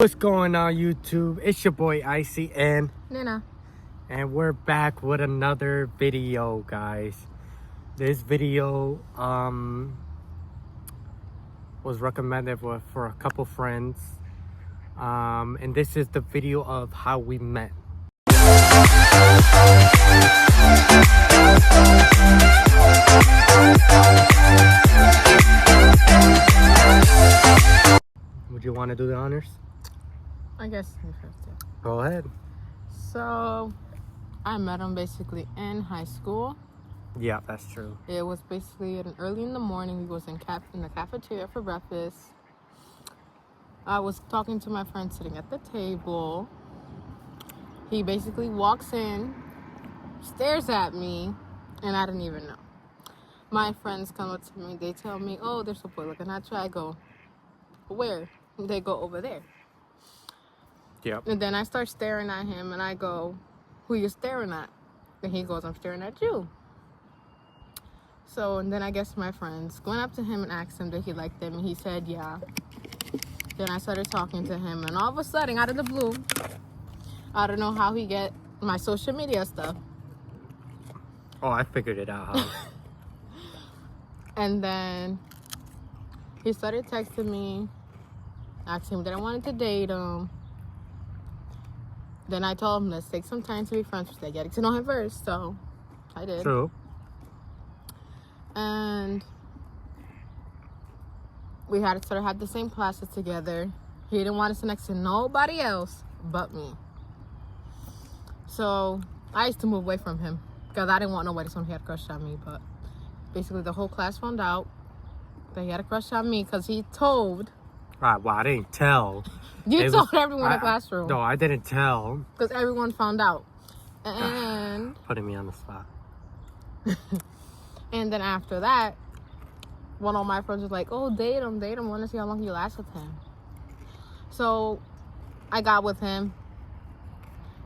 What's going on, YouTube? It's your boy Icy and Nina. And we're back with another video, guys. This video was recommended for a couple friends, and this is the video of how we met. Would you want to do the honors? I guess you have to. Go ahead. So, I met him basically in high school. Yeah, that's true. It was basically early in the morning. We was in the cafeteria for breakfast. I was talking to my friend sitting at the table. He basically walks in, stares at me, and I didn't even know. My friends come up to me. They tell me, "Oh, there's a boy looking at you." I go, "Where?" They go, "Over there." Yep. And then I start staring at him, and I go, "Who you staring at?" And he goes, "I'm staring at you." So, and then I guess my friends went up to him and asked him that he liked them, and he said, "Yeah." Then I started talking to him, and all of a sudden, out of the blue, I don't know how he get my social media stuff. Oh, I figured it out. How? And then he started texting me, asking him that I wanted to date him. Then I told him, let's take some time to be friends. Like, getting to know him first, so I did. True. And we had to sort of have the same classes together. He didn't want to sit next to nobody else but me. So I used to move away from him because I didn't want nobody so he had a crush on me. But basically the whole class found out that he had a crush on me because he told. Right, well, I didn't tell. You told everyone in the classroom. No, I didn't tell. Because everyone found out. And putting me on the spot. And then after that, one of my friends was like, "Oh, date him. I want to see how long you last with him." So I got with him.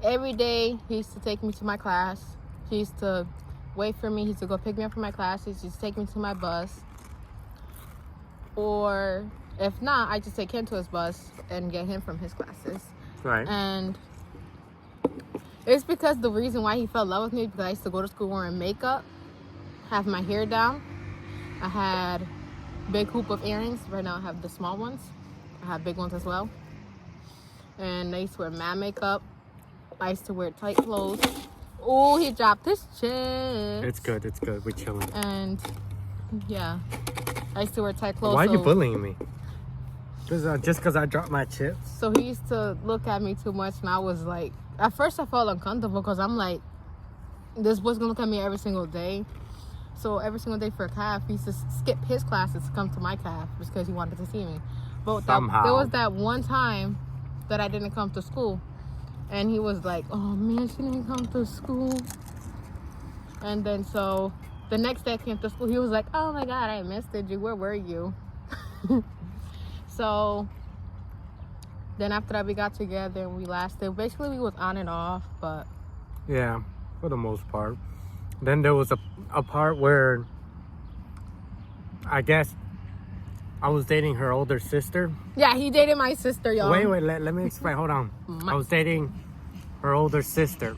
Every day he used to take me to my class. He used to wait for me. He used to go pick me up from my class. He used to take me to my bus. Or if not, I just take him to his bus and get him from his classes. Right. And it's because the reason why he fell in love with me because I used to go to school wearing makeup, have my hair down. I had big hoop of earrings. Right now I have the small ones. I have big ones as well. And I used to wear mad makeup. I used to wear tight clothes. Oh, he dropped his chin. It's good. We're chilling. And yeah, I used to wear tight clothes. Why are you bullying me? Just because I dropped my chips? So he used to look at me too much, and I was like, at first I felt uncomfortable because I'm like, this boy's gonna look at me every single day. So every single day for a calf, he used to skip his classes to come to my calf just because he wanted to see me. But there was that one time that I didn't come to school, and he was like, "Oh man, she didn't come to school." And then so the next day I came to school, he was like, "Oh my God, I missed you. Where were you?" So then after that we got together and we lasted. Basically we was on and off, but yeah, for the most part. Then there was a part where I guess I was dating her older sister. yeah, he dated my sister, y'all. Wait, let me explain. Hold on. I was dating her older sister.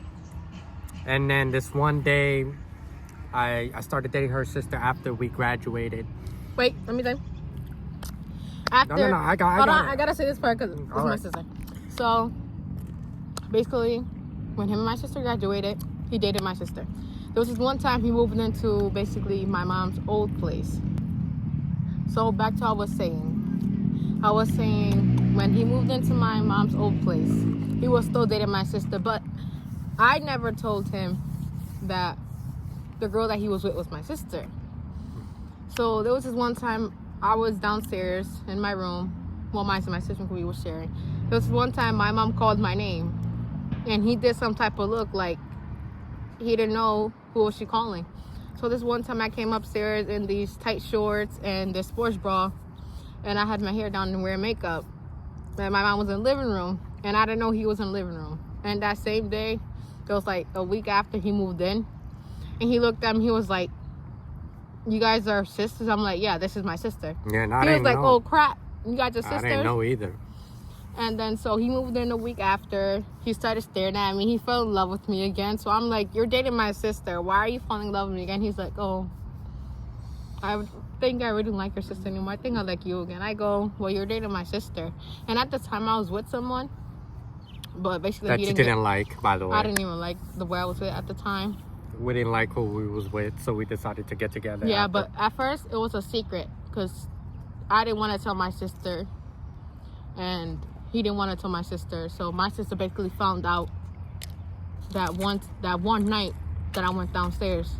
And then this one day, I started dating her sister after we graduated. Wait, let me think. After, No, I gotta say this part because it's my right. sister. So basically, when him and my sister graduated, he dated my sister. There was this one time he moved into basically my mom's old place. So back to what I was saying when he moved into my mom's old place, he was still dating my sister, but I never told him that the girl that he was with was my sister. So there was this one time I was downstairs in my room. Well, my sister we were sharing. There was one time my mom called my name, and he did some type of look like he didn't know who was she calling. So this one time I came upstairs in these tight shorts and this sports bra, and I had my hair down and wearing makeup. And my mom was in the living room, and I didn't know he was in the living room. And that same day, it was like a week after he moved in, and he looked at me. He was like, "You guys are sisters?" I'm like, "Yeah, this is my sister." Yeah, He was like, "Oh crap, you got your I sister?" didn't know either. And then so he moved in a week after. He started staring at me. He fell in love with me again. So I'm like, you're dating my sister. Why are you falling in love with me again? He's like, oh, I think I really don't like your sister anymore. I think I like you again. I go, well, you're dating my sister. And at the time I was with someone. But basically That he you didn't didn't like, by the way. I didn't even like the way I was with at the time. We didn't like who we was with, so we decided to get together. Yeah, after. but at first it was a secret because I didn't want to tell my sister, and he didn't want to tell my sister. So my sister basically found out that one night that I went downstairs.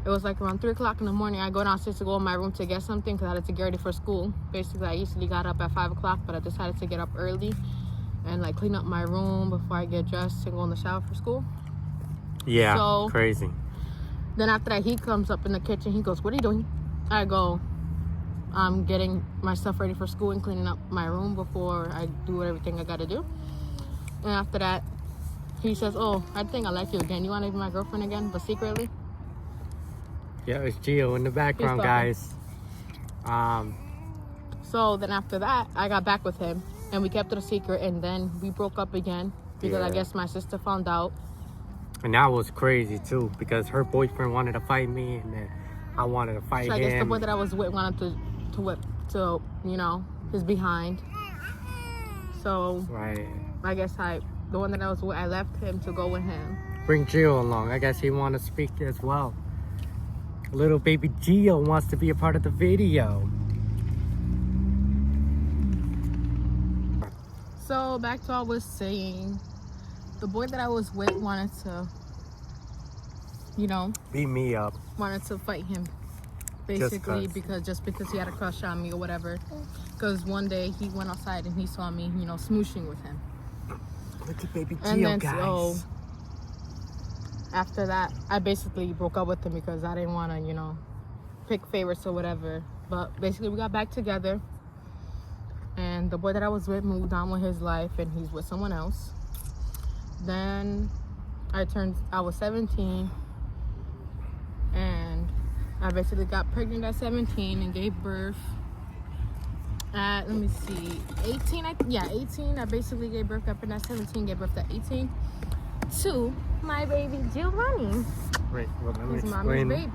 It was like around 3 o'clock in the morning. I go downstairs to go in my room to get something because I had to get ready for school. Basically, I usually got up at 5 o'clock, but I decided to get up early and like clean up my room before I get dressed and go in the shower for school. Yeah, So, crazy. Then after that, he comes up in the kitchen. He goes, what are you doing? I go, I'm getting my stuff ready for school and cleaning up my room before I do everything I gotta do. And after that, he says, oh, I think I like you again. You want to be my girlfriend again, but secretly? Yeah, it's Gio in the background, guys. So then after that, I got back with him. And we kept it a secret. And then we broke up again. Because I guess my sister found out. And that was crazy too, because her boyfriend wanted to fight me, and then I wanted to fight him. So I guess the boy that I was with wanted to whip to, you know, his behind. So Right. I guess the one that I was with, I left him to go with him. Bring Gio along. I guess he wanted to speak as well. Little baby Gio wants to be a part of the video. So back to what I was saying. The boy that I was with wanted to, you know, Beat me up. wanted to fight him. Basically, because he had a crush on me or whatever. Because one day he went outside and he saw me, you know, smooshing with him. Look at baby And Gio, then guys. so after that, I basically broke up with him because I didn't want to, you know, pick favorites or whatever. But basically, we got back together. And the boy that I was with moved on with his life and he's with someone else. Then I was 17 and I basically got pregnant at 17 and gave birth at, let me see, 18. 18. I basically gave birth up at 17, gave birth at 18 to my baby Giovanni. Wait, well, let me His mommy's explain. baby.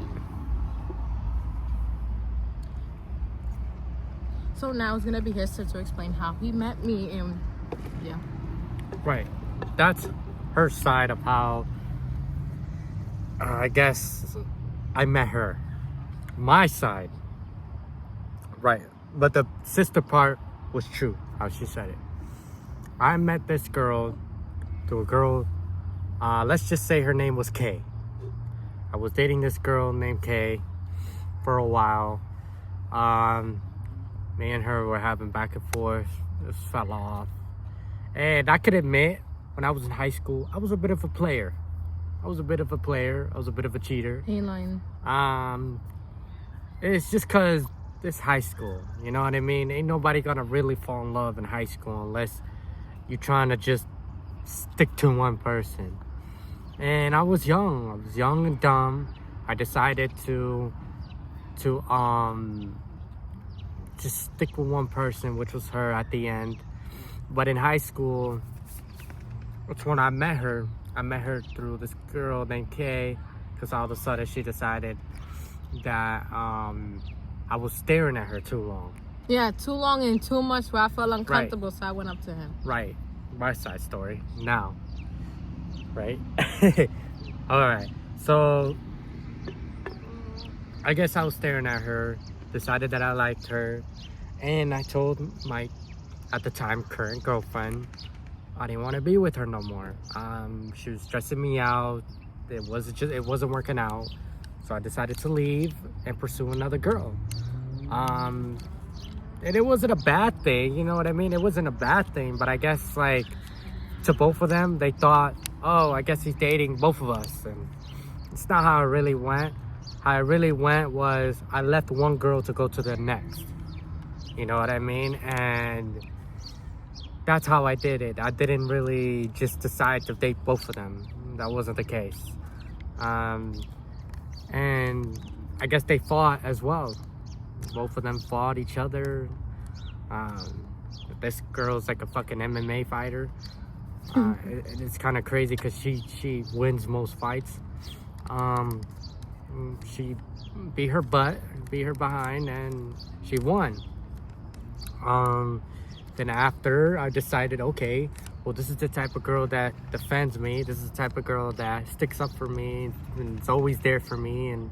So now it's gonna be his turn to explain how he met me and yeah. Right. That's her side of how I guess I met her. My side. Right. But the sister part was true, how she said it. I met this girl through a girl, let's just say her name was Kay. I was dating this girl named Kay for a while. Me and her were having back and forth. Just fell off. And I could admit, when I was in high school, I was a bit of a player. I was a bit of a cheater. Ain't lying. It's just because it's high school. You know what I mean? Ain't nobody gonna really fall in love in high school unless you're trying to just stick to one person. And I was young. I was young and dumb. I decided to just stick with one person, which was her at the end. But in high school, that's when I met her. I met her through this girl named Kay, because all of a sudden she decided that I was staring at her too long. Yeah, too long and too much where I felt uncomfortable, so I went up to him. Right. My side story now. Right? Alright. So I guess I was staring at her, decided that I liked her, and I told my, at the time, current girlfriend, I didn't want to be with her no more. She was stressing me out. It wasn't working out. So I decided to leave and pursue another girl. And it wasn't a bad thing, you know what I mean? It wasn't a bad thing, but I guess like to both of them, they thought, oh, I guess he's dating both of us. And it's not how it really went. How it really went was I left one girl to go to the next. You know what I mean? And that's how I did it. I didn't really just decide to date both of them. That wasn't the case. And I guess they fought as well. Both of them fought each other. This girl's like a fucking MMA fighter. It's kind of crazy because she wins most fights. She beat her butt, beat her behind, and she won. Then after, I decided, okay, well, this is the type of girl that defends me. This is the type of girl that sticks up for me and is always there for me, and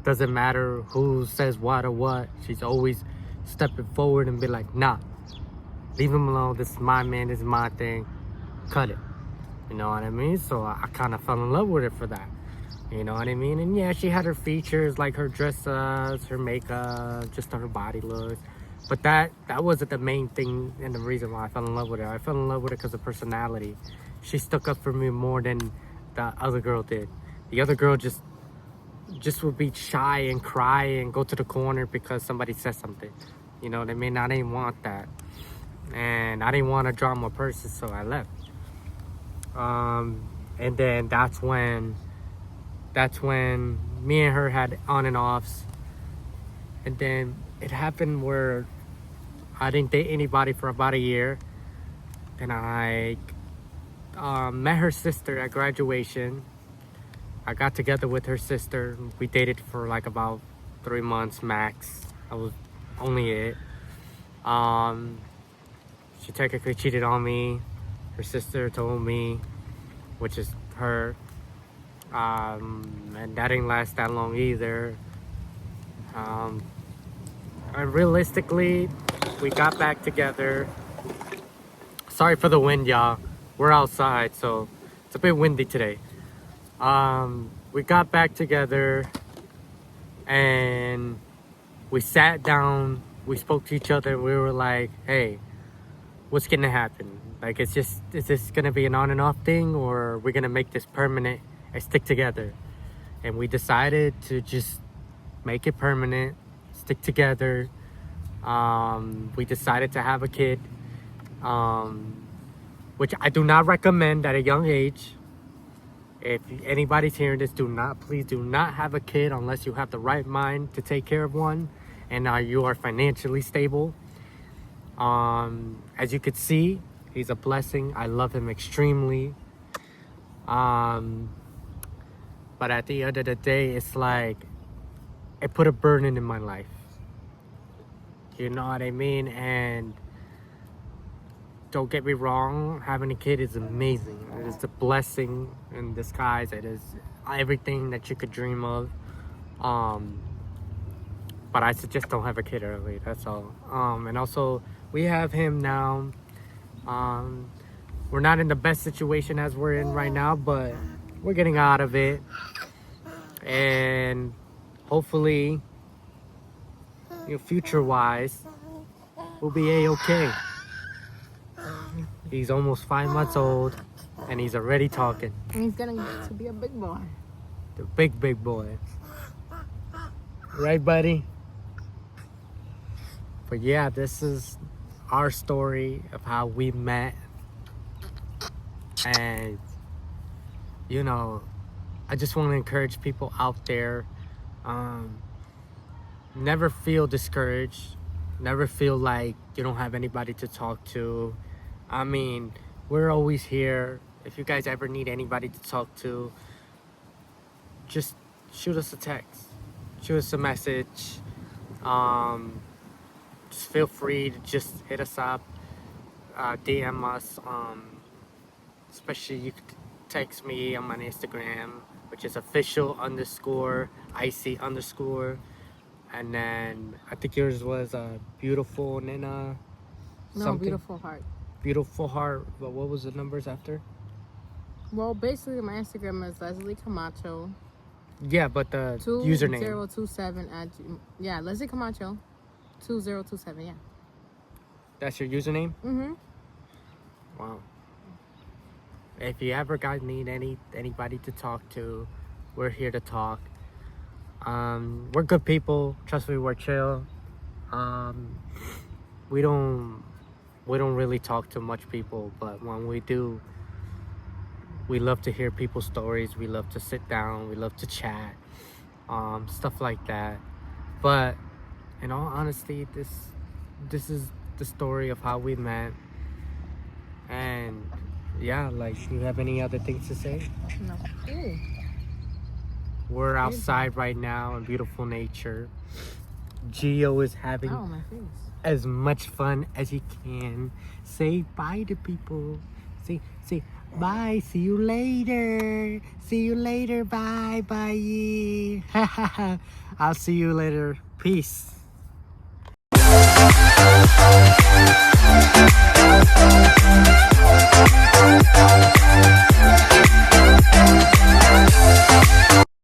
doesn't matter who says what or what. She's always stepping forward and be like, nah, leave him alone. This is my man. This is my thing. Cut it. You know what I mean? So I kind of fell in love with her for that. You know what I mean? And yeah, she had her features, like her dresses, her makeup, just her body looks. But that wasn't the main thing and the reason why I fell in love with her. I fell in love with her because of personality. She stuck up for me more than the other girl did. The other girl just would be shy and cry and go to the corner because somebody said something. You know what I mean? I didn't want that. And I didn't want a drama person, so I left. And then that's when me and her had on and offs. And then it happened where I didn't date anybody for about a year. Then I met her sister at graduation. I got together with her sister. We dated for like about 3 months max. I was only it. She technically cheated on me. Her sister told me, which is her. And that didn't last that long either. And realistically, we got back together. Sorry for the wind, y'all. We're outside, so it's a bit windy today. We got back together and we sat down, we spoke to each other, and we were like, hey, what's gonna happen? Like, is this gonna be an on and off thing, or we're gonna make this permanent and stick together? And we decided to just make it permanent, stick together. We decided to have a kid, which I do not recommend at a young age. If anybody's hearing this, please do not have a kid unless you have the right mind to take care of one and you are financially stable. As you could see, he's a blessing. I love him extremely. But at the end of the day, it's like it put a burden in my life. You know what I mean? And don't get me wrong, having a kid is amazing. It is a blessing in disguise. It is everything that you could dream of. But I suggest don't have a kid early, that's all. And also, we have him now. We're not in the best situation as we're in right now, but we're getting out of it. And hopefully, future-wise, we'll be A-okay. He's almost 5 months old, and he's already talking. And he's gonna get to be a big boy. The big boy. Right, buddy? But yeah, this is our story of how we met. And, I just want to encourage people out there. Never feel discouraged. Never feel like you don't have anybody to talk to. I mean, we're always here. If you guys ever need anybody to talk to, just shoot us a text. Shoot us a message. Just feel free to just hit us up. DM us. Especially you could text me on my Instagram, which is official_IC_. And then I think yours was beautiful Nina. No, beautiful heart. Beautiful heart. But what was the numbers after? Well, basically my Instagram is Leslie Camacho. Yeah, but the username. 2027 yeah, Leslie Camacho 2027. Yeah. That's your username? Mm-hmm. Wow. If you ever guys need anybody to talk to, we're here to talk. We're good people. Trust me, we're chill. We don't really talk to much people, but when we do, we love to hear people's stories. We love to sit down. We love to chat, stuff like that. But in all honesty, this is the story of how we met. And yeah, like, do you have any other things to say? No. Ooh. We're outside right now in beautiful nature. Gio is having Oh, my face. as much fun as he can. Say bye to people. Say bye. See you later. See you later. Bye. Bye. I'll see you later. Peace.